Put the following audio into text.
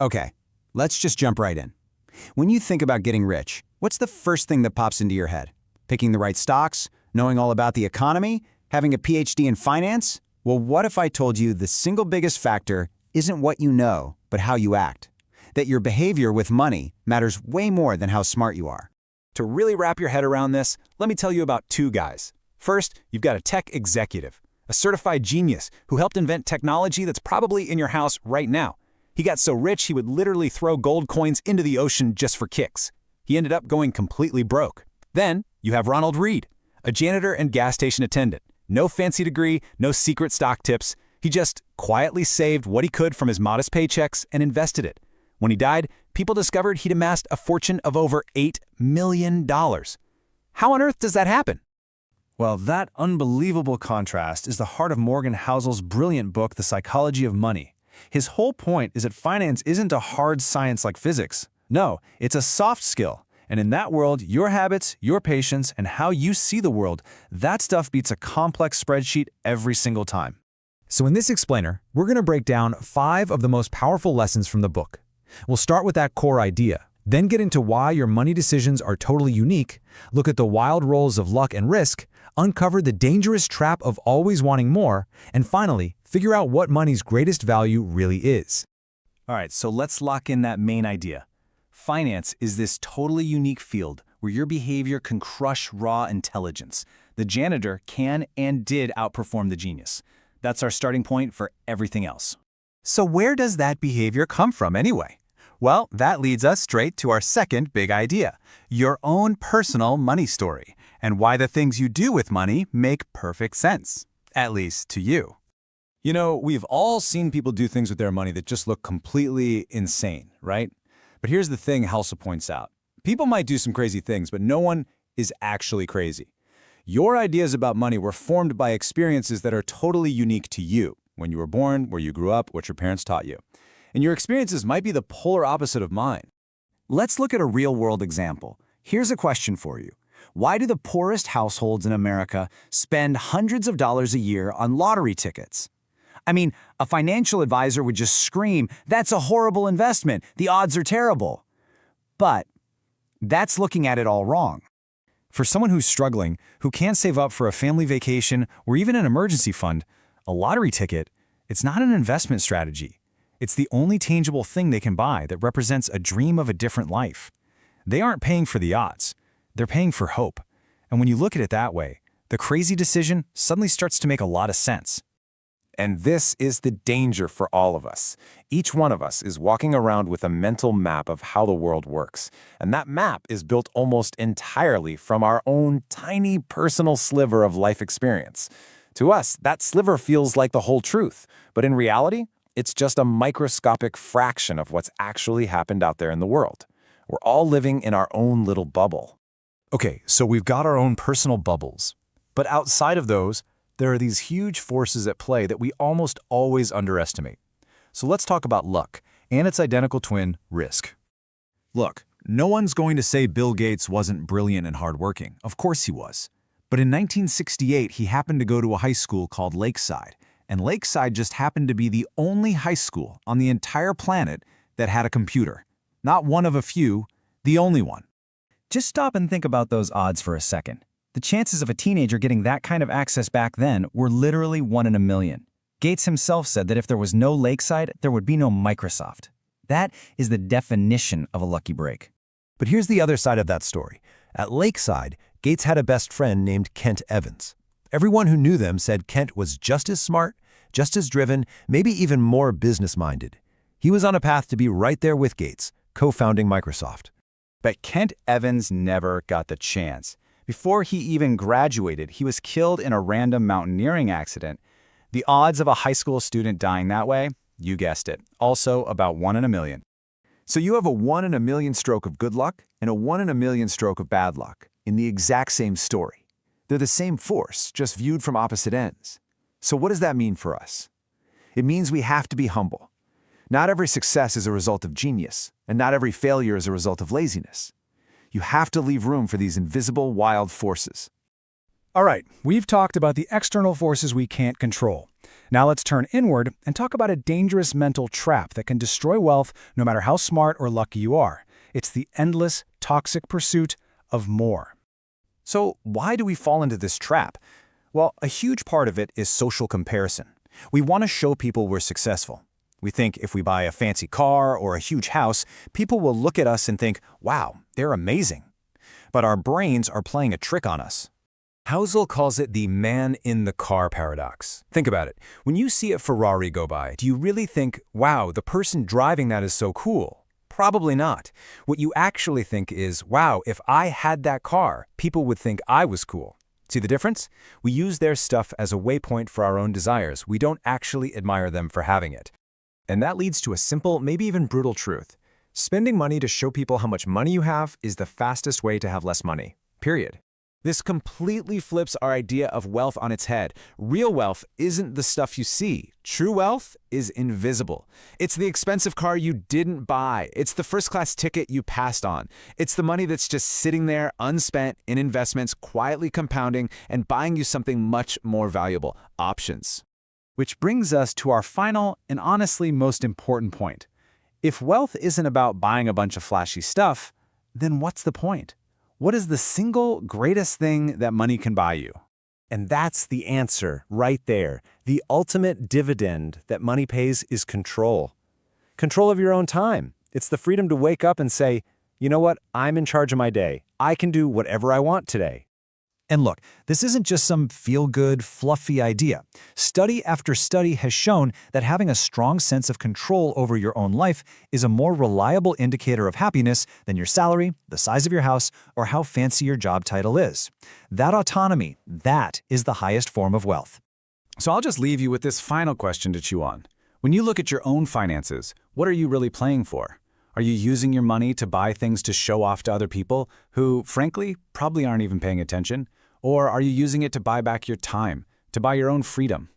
Okay, let's just jump right in. When you think about getting rich, what's the first thing that pops into your head? Picking the right stocks? Knowing all about the economy? Having a PhD in finance? Well, what if I told you the single biggest factor isn't what you know, but how you act? That your behavior with money matters way more than how smart you are. To really wrap your head around this, let me tell you about two guys. First, you've got a tech executive, a certified genius who helped invent technology that's probably in your house right now. He got so rich he would literally throw gold coins into the ocean just for kicks. He ended up going completely broke. Then, you have Ronald Reed, a janitor and gas station attendant. No fancy degree, no secret stock tips. He just quietly saved what he could from his modest paychecks and invested it. When he died, people discovered he'd amassed a fortune of over $8 million. How on earth does that happen? Well, that unbelievable contrast is the heart of Morgan Housel's brilliant book, The Psychology of Money. His whole point is that finance isn't a hard science like physics. No, it's a soft skill. And in that world, your habits, your patience, and how you see the world, that stuff beats a complex spreadsheet every single time. So in this explainer, we're going to break down 5 of the most powerful lessons from the book. We'll start with that core idea, then get into why your money decisions are totally unique, look at the wild roles of luck and risk, uncover the dangerous trap of always wanting more, and finally, figure out what money's greatest value really is. All right, so let's lock in that main idea. Finance is this totally unique field where your behavior can crush raw intelligence. The janitor can and did outperform the genius. That's our starting point for everything else. So where does that behavior come from anyway? Well, that leads us straight to our second big idea, your own personal money story, and why the things you do with money make perfect sense, at least to you. You know, we've all seen people do things with their money that just look completely insane, right? But here's the thing Housel points out. People might do some crazy things, but no one is actually crazy. Your ideas about money were formed by experiences that are totally unique to you. When you were born, where you grew up, what your parents taught you. And your experiences might be the polar opposite of mine. Let's look at a real-world example. Here's a question for you. Why do the poorest households in America spend hundreds of dollars a year on lottery tickets? I mean, a financial advisor would just scream, "That's a horrible investment. The odds are terrible." But that's looking at it all wrong. For someone who's struggling, who can't save up for a family vacation or even an emergency fund, a lottery ticket, it's not an investment strategy. It's the only tangible thing they can buy that represents a dream of a different life. They aren't paying for the odds. They're paying for hope. And when you look at it that way, the crazy decision suddenly starts to make a lot of sense. And this is the danger for all of us. Each one of us is walking around with a mental map of how the world works. And that map is built almost entirely from our own tiny personal sliver of life experience. To us, that sliver feels like the whole truth. But in reality, it's just a microscopic fraction of what's actually happened out there in the world. We're all living in our own little bubble. Okay, so we've got our own personal bubbles. But outside of those, there are these huge forces at play that we almost always underestimate. So let's talk about luck and its identical twin, risk. Look, no one's going to say Bill Gates wasn't brilliant and hardworking. Of course he was. But in 1968, he happened to go to a high school called Lakeside. And Lakeside just happened to be the only high school on the entire planet that had a computer. Not one of a few, the only one. Just stop and think about those odds for a second. The chances of a teenager getting that kind of access back then were literally 1 in a million. Gates himself said that if there was no Lakeside, there would be no Microsoft. That is the definition of a lucky break. But here's the other side of that story. At Lakeside, Gates had a best friend named Kent Evans. Everyone who knew them said Kent was just as smart, just as driven, maybe even more business-minded. He was on a path to be right there with Gates, co-founding Microsoft. But Kent Evans never got the chance. Before he even graduated, he was killed in a random mountaineering accident. The odds of a high school student dying that way, you guessed it, also about 1 in a million. So you have a 1 in a million stroke of good luck and a 1 in a million stroke of bad luck in the exact same story. They're the same force, just viewed from opposite ends. So what does that mean for us? It means we have to be humble. Not every success is a result of genius, and not every failure is a result of laziness. You have to leave room for these invisible, wild forces. All right, we've talked about the external forces we can't control. Now let's turn inward and talk about a dangerous mental trap that can destroy wealth no matter how smart or lucky you are. It's the endless, toxic pursuit of more. So why do we fall into this trap? Well, a huge part of it is social comparison. We want to show people we're successful. We think if we buy a fancy car or a huge house, people will look at us and think, wow, they're amazing. But our brains are playing a trick on us. Housel calls it the man-in-the-car paradox. Think about it. When you see a Ferrari go by, do you really think, wow, the person driving that is so cool? Probably not. What you actually think is, wow, if I had that car, people would think I was cool. See the difference? We use their stuff as a waypoint for our own desires. We don't actually admire them for having it. And that leads to a simple, maybe even brutal truth. Spending money to show people how much money you have is the fastest way to have less money. Period. This completely flips our idea of wealth on its head. Real wealth isn't the stuff you see. True wealth is invisible. It's the expensive car you didn't buy. It's the first-class ticket you passed on. It's the money that's just sitting there unspent in investments, quietly compounding and buying you something much more valuable: options. Which brings us to our final and honestly most important point. If wealth isn't about buying a bunch of flashy stuff, then what's the point? What is the single greatest thing that money can buy you? And that's the answer right there. The ultimate dividend that money pays is control. Control of your own time. It's the freedom to wake up and say, you know what, I'm in charge of my day. I can do whatever I want today. And look, this isn't just some feel-good, fluffy idea. Study after study has shown that having a strong sense of control over your own life is a more reliable indicator of happiness than your salary, the size of your house, or how fancy your job title is. That autonomy, that is the highest form of wealth. So I'll just leave you with this final question to chew on. When you look at your own finances, what are you really playing for? Are you using your money to buy things to show off to other people who, frankly, probably aren't even paying attention? Or are you using it to buy back your time, to buy your own freedom?